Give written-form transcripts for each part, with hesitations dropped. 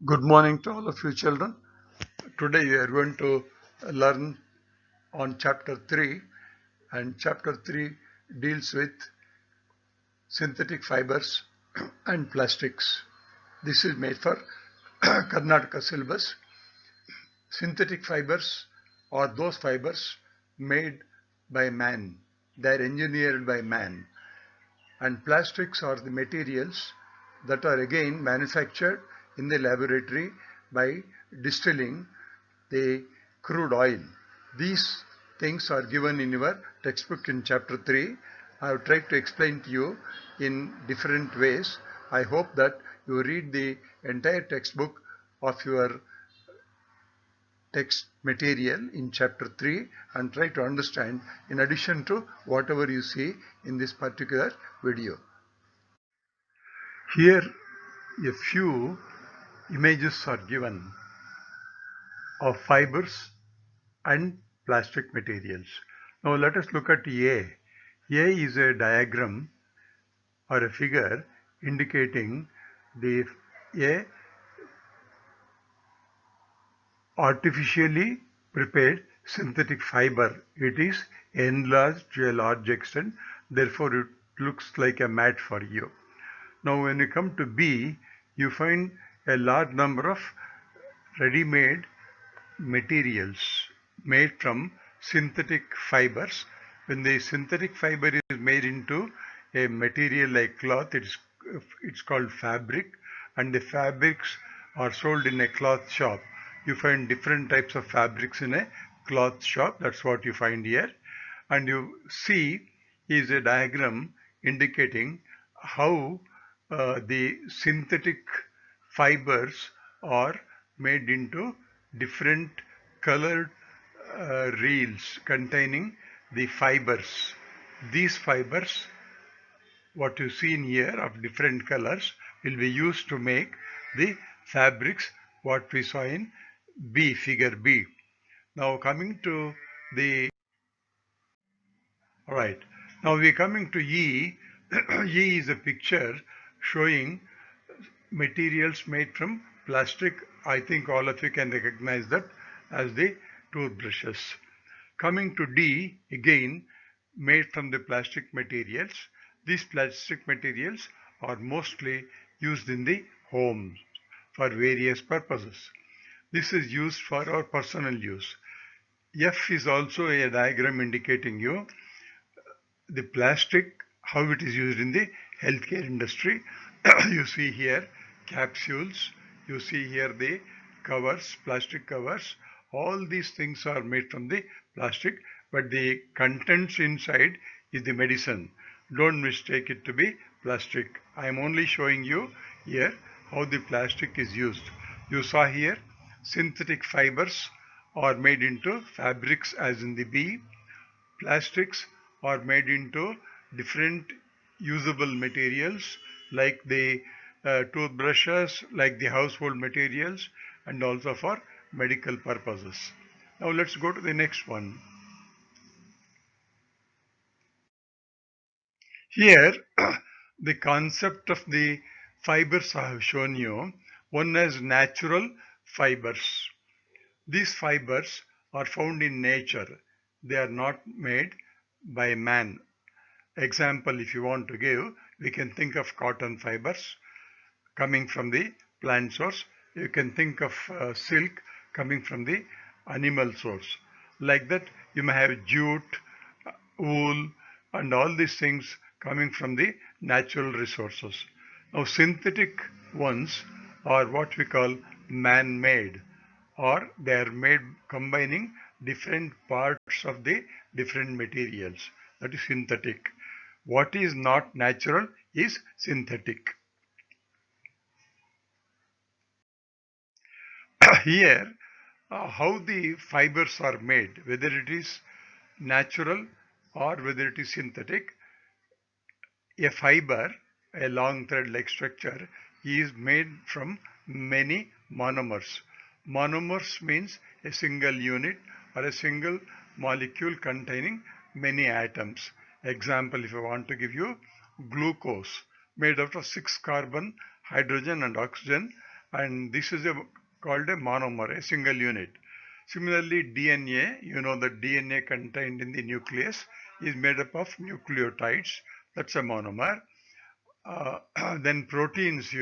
Good morning to all of you children. Today we are going to learn on chapter 3, and chapter 3 deals with synthetic fibers and plastics. This is made for Karnataka syllabus. Synthetic fibers are those fibers made by man. They are engineered by man. And plastics are the materials that are again manufactured in the laboratory by distilling the crude oil. These things are given in your textbook in chapter 3. I have tried to explain to you in different ways. I hope that you read the entire textbook of your text material in chapter 3 and try to understand in addition to whatever you see in this particular video. Here a few images are given of fibers and plastic materials. Now let us look at A. A is a diagram or a figure indicating the a artificially prepared synthetic fiber. It is enlarged to a large extent, therefore it looks like a mat for you. Now when you come to B, you find a large number of ready-made materials made from synthetic fibers. When the synthetic fiber is made into a material like cloth, it's called fabric, and the fabrics are sold in a cloth shop. You find different types of fabrics in a cloth shop. That's what you find here. And you see is a diagram indicating how the synthetic fibers are made into different colored reels containing the fibers. These fibers, what you see in here of different colors, will be used to make the fabrics what we saw in B, figure B. Now coming to the, all right, now we're coming to E. E is a picture showing materials made from plastic. I think all of you can recognize that as the toothbrushes. Coming to D, again made from the plastic materials. These plastic materials are mostly used in the homes for various purposes. This is used for our personal use. F is also a diagram indicating you the plastic, how it is used in the healthcare industry. You see here capsules, you see here the covers, plastic covers. All these things are made from the plastic, but the contents inside is the medicine. Don't mistake it to be plastic. I am only showing you here how the plastic is used. You saw here synthetic fibers are made into fabrics as in the B. Plastics are made into different usable materials like the toothbrushes, like the household materials, and also for medical purposes. Now let's go to the next one. Here, the concept of the fibers I have shown you. One is natural fibers. These fibers are found in nature. They are not made by man. Example, if you want to give, we can think of cotton fibers coming from the plant source. You can think of silk coming from the animal source. Like that, you may have jute, wool, and all these things coming from the natural resources. Now, synthetic ones are what we call man-made, or they are made combining different parts of the different materials. That is synthetic. What is not natural is synthetic. Here, how the fibers are made, whether it is natural or whether it is synthetic. A fiber, a long thread-like structure, is made from many monomers. Monomers means a single unit or a single molecule containing many atoms. Example, if I want to give you, glucose made out of 6 carbon, hydrogen and oxygen, and this is called a monomer, a single unit. Similarly, DNA, you know the DNA contained in the nucleus is made up of nucleotides. That's a monomer. Uh, then proteins,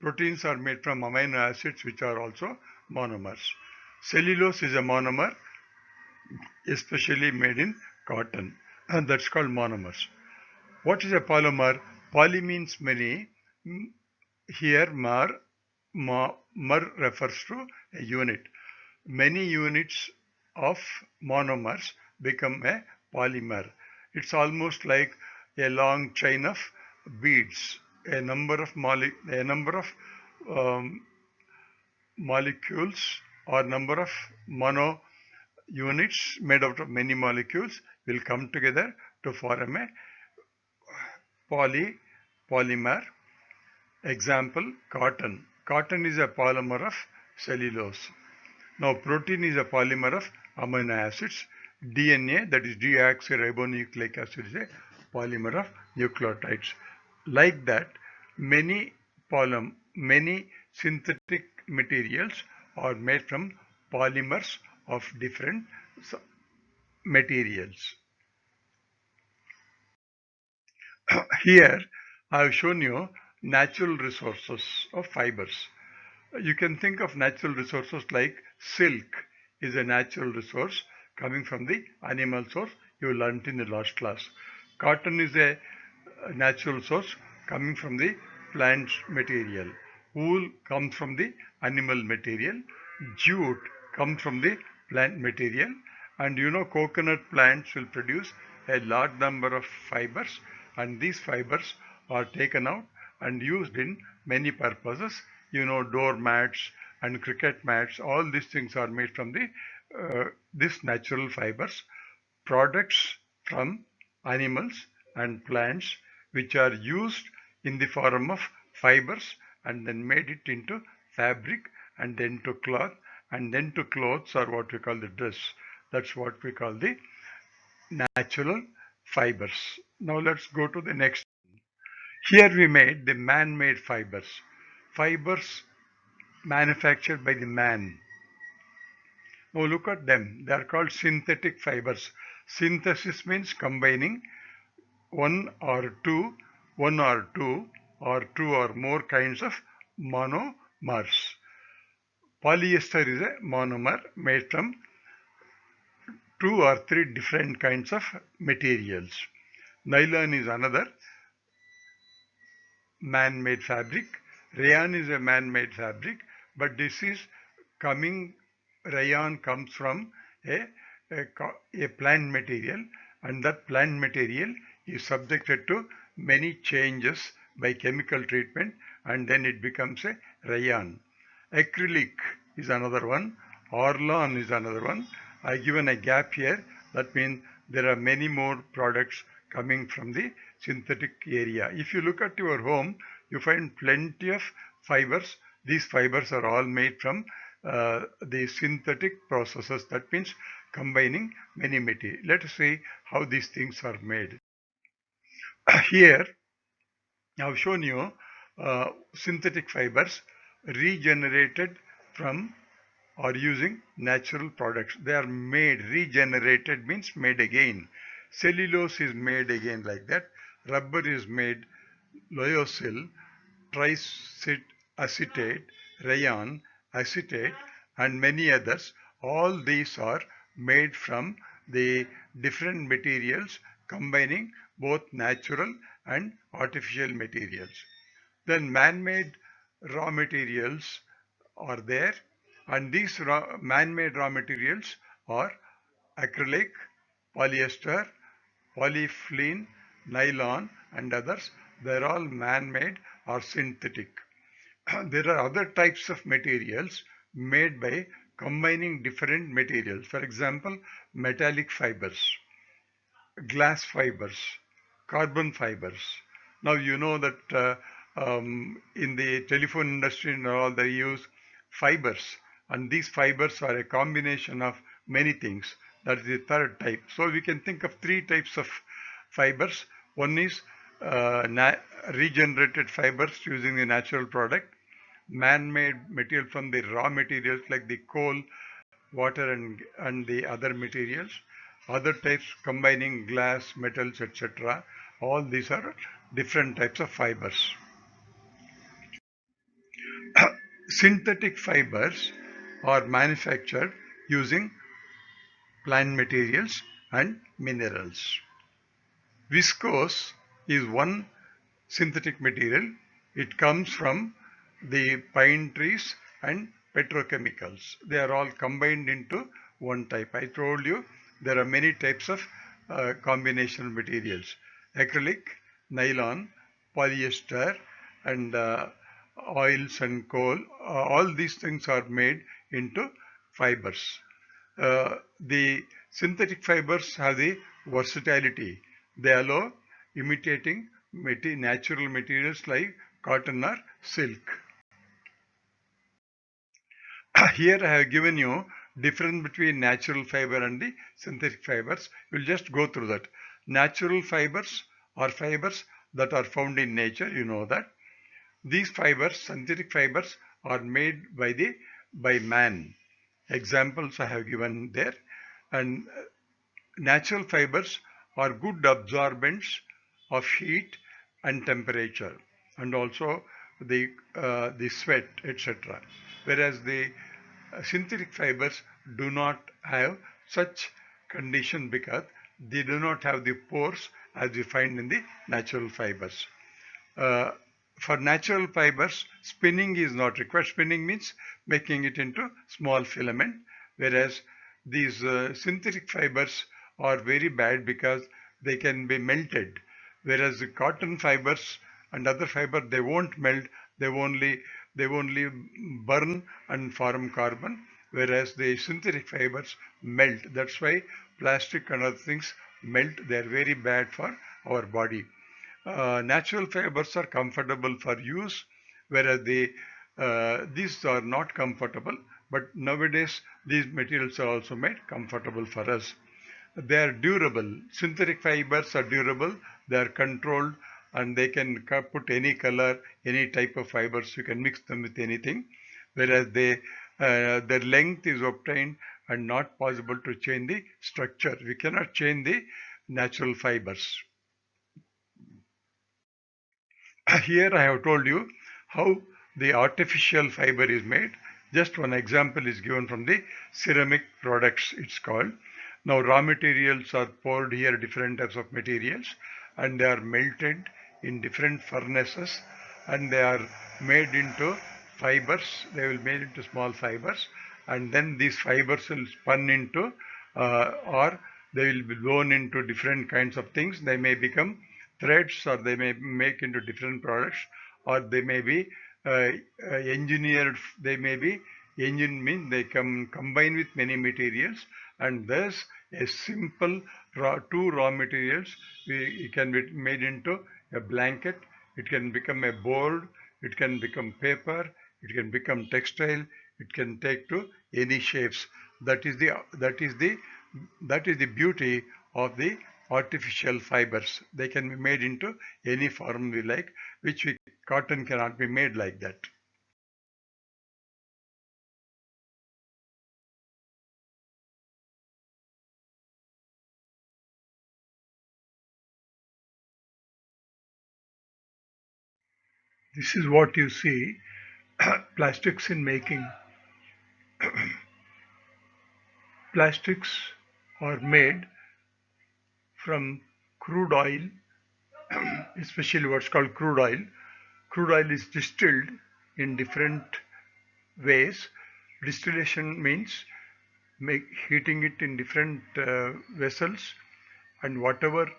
proteins are made from amino acids, which are also monomers. Cellulose is a monomer, especially made in cotton, and that's called monomers. What is a polymer? Poly means many. Here, mer refers to a unit. Many units of monomers become a polymer. It's almost like a long chain of beads. A number of um, molecules or number of mono units made out of many molecules will come together to form a polymer. Example, cotton. Cotton is a polymer of cellulose. Now, protein is a polymer of amino acids. DNA, that is deoxyribonucleic acid, is a polymer of nucleotides. Like that, many synthetic materials are made from polymers of different materials. Here, I have shown you natural resources of fibers. You can think of natural resources like silk is a natural resource coming from the animal source you learnt in the last class. Cotton is a natural source coming from the plant material. Wool comes from the animal material. Jute comes from the plant material. And coconut plants will produce a large number of fibers, and these fibers are taken out and used in many purposes. Door mats and cricket mats, all these things are made from this natural fibers. Products from animals and plants which are used in the form of fibers and then made it into fabric and then to cloth and then to clothes, or what we call the dress. That's what we call the natural fibers. Now let's go to the next. Here we made the man-made fibers. Fibers manufactured by the man. Now look at them. They are called synthetic fibers. Synthesis means combining one or two, one or two, or two or more kinds of monomers. Polyester is a monomer made from two or three different kinds of materials. Nylon is another man-made fabric. Rayon is a man-made fabric, but this is coming, rayon comes from a, a plant material, and that plant material is subjected to many changes by chemical treatment, and then it becomes a rayon. Acrylic is another one. Orlon is another one. I given a gap here. That means there are many more products coming from the synthetic area. If you look at your home, you find plenty of fibers. These fibers are all made from the synthetic processes. That means combining many materials. Let us see how these things are made. Here, I have shown you synthetic fibers regenerated from or using natural products. They are made, regenerated means made again. Cellulose is made again like that. Rubber is made, lyocell, triacetate, rayon, acetate, and many others. All these are made from the different materials combining both natural and artificial materials. Then man-made raw materials are there, and these man-made raw materials are acrylic, polyester, polyethylene, nylon, and others. They're all man-made or synthetic. There are other types of materials made by combining different materials. For example, metallic fibers, glass fibers, carbon fibers. Now you know that in the telephone industry and all they use fibers, and these fibers are a combination of many things. That is the third type. So we can think of three types of fibers. One is regenerated fibers using the natural product. man-made material from the raw materials like the coal, water and the other materials. Other types combining glass, metals, etc. All these are different types of fibers. Synthetic fibers are manufactured using plant materials and minerals. Viscose is one synthetic material. It comes from the pine trees and petrochemicals. They are all combined into one type. I told you there are many types of combination materials. Acrylic, nylon, polyester, and oils and coal. All these things are made into fibers. The synthetic fibers have the versatility. They allow imitating natural materials like cotton or silk. Here I have given you difference between natural fiber and the synthetic fibers. We'll just go through that. Natural fibers are fibers that are found in nature, you know that. These fibers, synthetic fibers, are made by man. Examples I have given there. And natural fibers are good absorbents of heat and temperature, and also the sweat, etc. Whereas the synthetic fibers do not have such condition because they do not have the pores as we find in the natural fibers. Uh, for natural fibers, spinning is not required. Spinning means making it into small filament, whereas these synthetic fibers are very bad because they can be melted. Whereas the cotton fibers and other fiber, they won't melt. They only burn and form carbon. Whereas the synthetic fibers melt. That's why plastic and other things melt. They are very bad for our body. Natural fibers are comfortable for use, whereas these are not comfortable. But nowadays, these materials are also made comfortable for us. They are durable. Synthetic fibers are durable. They are controlled, and they can put any color, any type of fibers. You can mix them with anything. Whereas their length is obtained and not possible to change the structure. We cannot change the natural fibers. Here I have told you how the artificial fiber is made. Just one example is given from the ceramic products, it's called. Now raw materials are poured here, different types of materials, and they are melted in different furnaces, and they are made into fibers. They will made into small fibers, and then these fibers will spun into or they will be blown into different kinds of things. They may become threads, or they may make into different products, or they may be engineered. They may be engine means they can combine with many materials, and thus a simple two raw materials it can be made into a blanket. It can become a board. It can become paper. It can become textile. It can take to any shapes. That is the beauty of the artificial fibers. They can be made into any form we like, which cotton cannot be made like that. This is what you see plastics in making. Plastics are made from crude oil, especially what's called crude oil. Crude oil is distilled in different ways. Distillation means heating it in different vessels, and whatever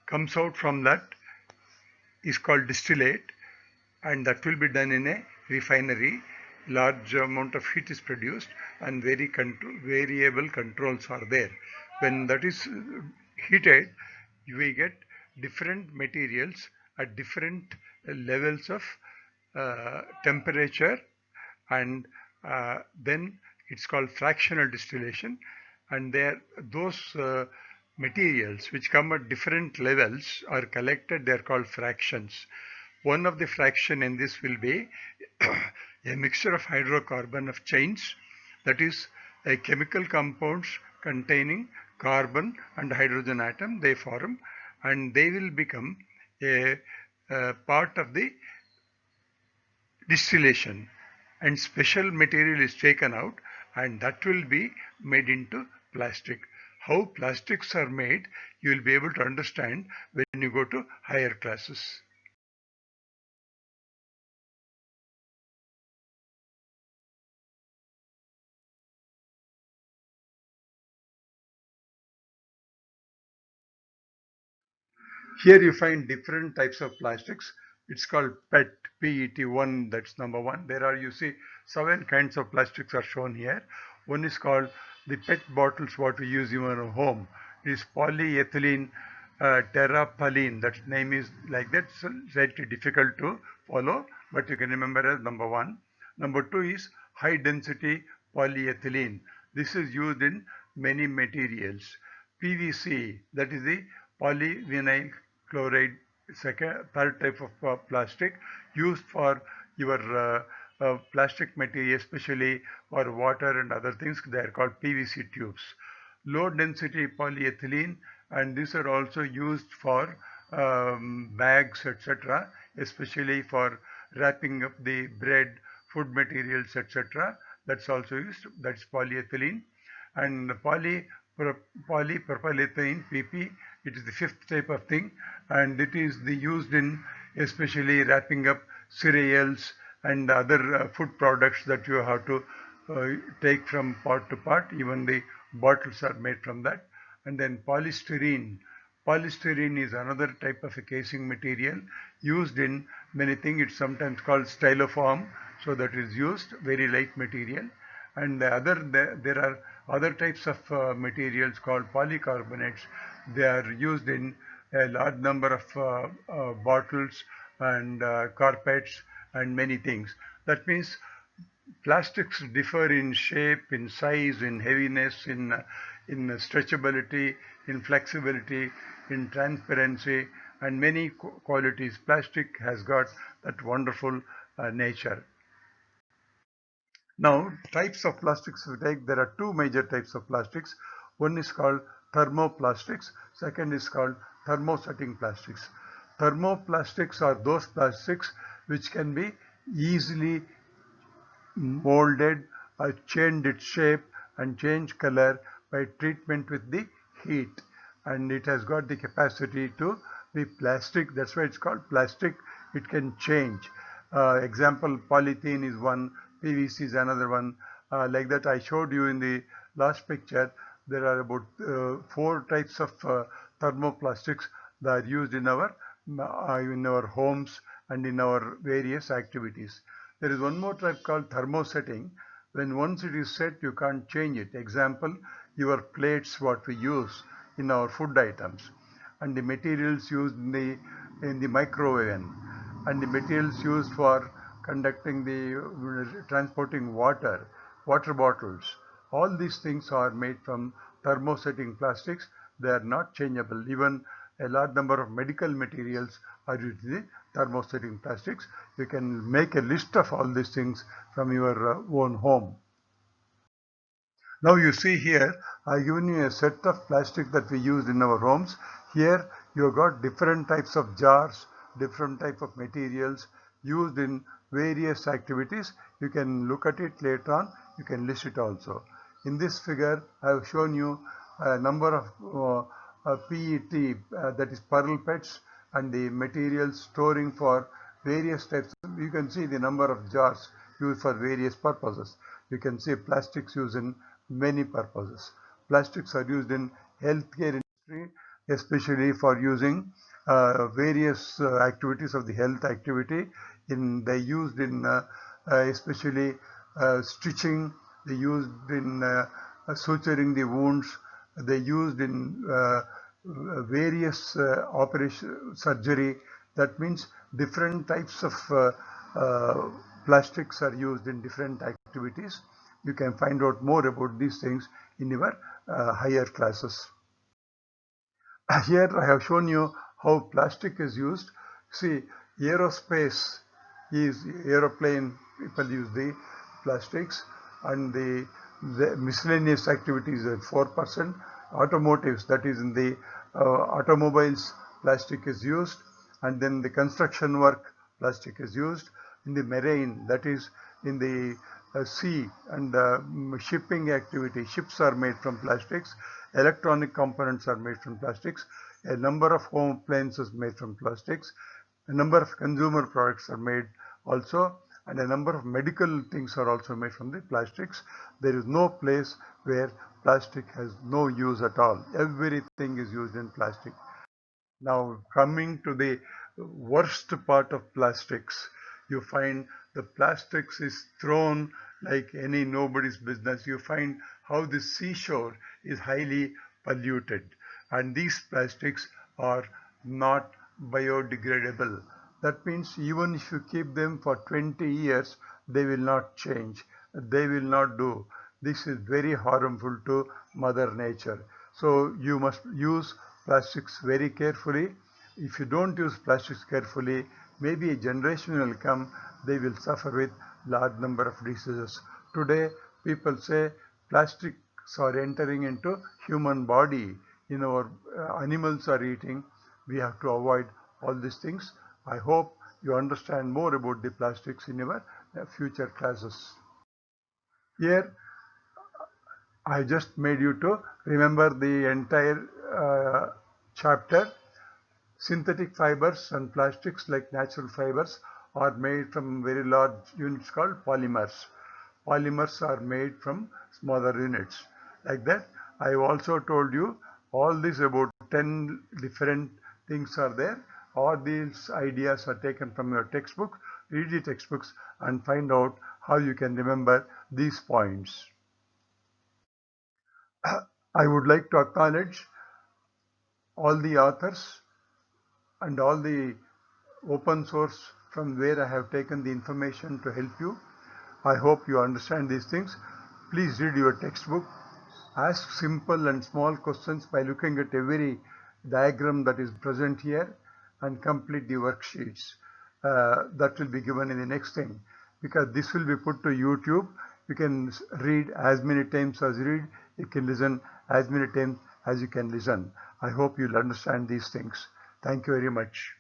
comes out from that is called distillate, and that will be done in a refinery. Large amount of heat is produced, and variable controls are there. When that is heated, we get different materials at different levels of temperature, and then it's called fractional distillation. And there those materials which come at different levels are collected. They are called fractions. One of the fraction in this will be a mixture of hydrocarbon of chains, that is a chemical compounds containing carbon and hydrogen atom they form, and they will become a part of the distillation, and special material is taken out, and that will be made into plastic. How plastics are made, you will be able to understand when you go to higher classes. Here you find different types of plastics. It's called PET1, that's number one. There are, you see, 7 kinds of plastics are shown here. One is called the PET bottles, what we use in our home. It is polyethylene terephthalate. That name is like that, so slightly difficult to follow, but you can remember as number one. Number two is high density polyethylene. This is used in many materials. PVC, that is the polyvinyl chloride, second, third type of plastic used for your plastic material, especially for water and other things. They are called PVC tubes. Low density polyethylene, and these are also used for bags, etc., especially for wrapping up the bread, food materials, etc. That's also used. That's polyethylene. And polypropylene PP, it is the fifth type of thing, and it is the used in especially wrapping up cereals and other food products that you have to take from part to part. Even the bottles are made from that. And then polystyrene. Polystyrene is another type of a casing material used in many things. It's sometimes called styrofoam, so that is used, very light material. And there are other types of materials called polycarbonates. They are used in a large number of bottles and carpets and many things. That means plastics differ in shape, in size, in heaviness, in stretchability, in flexibility, in transparency, and many qualities. Plastic has got that wonderful nature. Now, types of plastics we take, there are two major types of plastics. One is called thermoplastics, second is called thermosetting plastics. Thermoplastics are those plastics which can be easily molded or changed its shape and change color by treatment with the heat, and it has got the capacity to be plastic. That's why it's called plastic. It can change. Example, polythene is one, PVC is another one. Like that I showed you in the last picture, there are about 4 types of thermoplastics that are used in our homes and in our various activities. There is one more type called thermosetting. When once it is set, you can't change it. Example, your plates, what we use in our food items, and the materials used in the microwave, and the materials used for conducting the transporting water bottles. All these things are made from thermosetting plastics. They are not changeable. Even a large number of medical materials are used in the thermosetting plastics. You can make a list of all these things from your own home. Now you see here, I given you a set of plastic that we use in our homes. Here you have got different types of jars, different type of materials used in various activities. You can look at it later on. You can list it also. In this figure, I have shown you a number of PET, that is pearl pets, and the materials storing for various types. You can see the number of jars used for various purposes. You can see plastics used in many purposes. Plastics are used in healthcare industry, especially for using various activities of the health activity. They used in especially stitching. They used in suturing the wounds. They used in various operation surgery. That means different types of plastics are used in different activities. You can find out more about these things in your higher classes. Here I have shown you how plastic is used. See, Aerospace is aeroplane, people use the plastics, and the miscellaneous activities at 4%. Automotives, that is in the automobiles, plastic is used, and then the construction work, plastic is used. In the marine, that is in the sea and shipping activity, ships are made from plastics. Electronic components are made from plastics. A number of home appliances made from plastics. A number of consumer products are made also, and a number of medical things are also made from the plastics. There is no place where plastic has no use at all. Everything is used in plastic. Now, coming to the worst part of plastics, you find the plastics is thrown like any nobody's business. You find how the seashore is highly polluted, and these plastics are not biodegradable. That means even if you keep them for 20 years, they will not change. They will not do. This is very harmful to Mother Nature. So you must use plastics very carefully. If you don't use plastics carefully, maybe a generation will come, they will suffer with large number of diseases. Today, people say plastics are entering into human body. In our animals are eating. We have to avoid all these things. I hope you understand more about the plastics in your future classes. Here, I just made you to remember the entire chapter. Synthetic fibers and plastics like natural fibers are made from very large units called polymers. Polymers are made from smaller units. Like that, I have also told you all this about 10 different things are there. All these ideas are taken from your textbook. Read the textbooks and find out how you can remember these points. I would like to acknowledge all the authors and all the open source from where I have taken the information to help you. I hope you understand these things. Please read your textbook. Ask simple and small questions by looking at every diagram that is present here and complete the worksheets. That will be given in the next thing, because this will be put to YouTube. You can read as many times as you read. You can listen as many times as you can listen. I hope you'll understand these things. Thank you very much.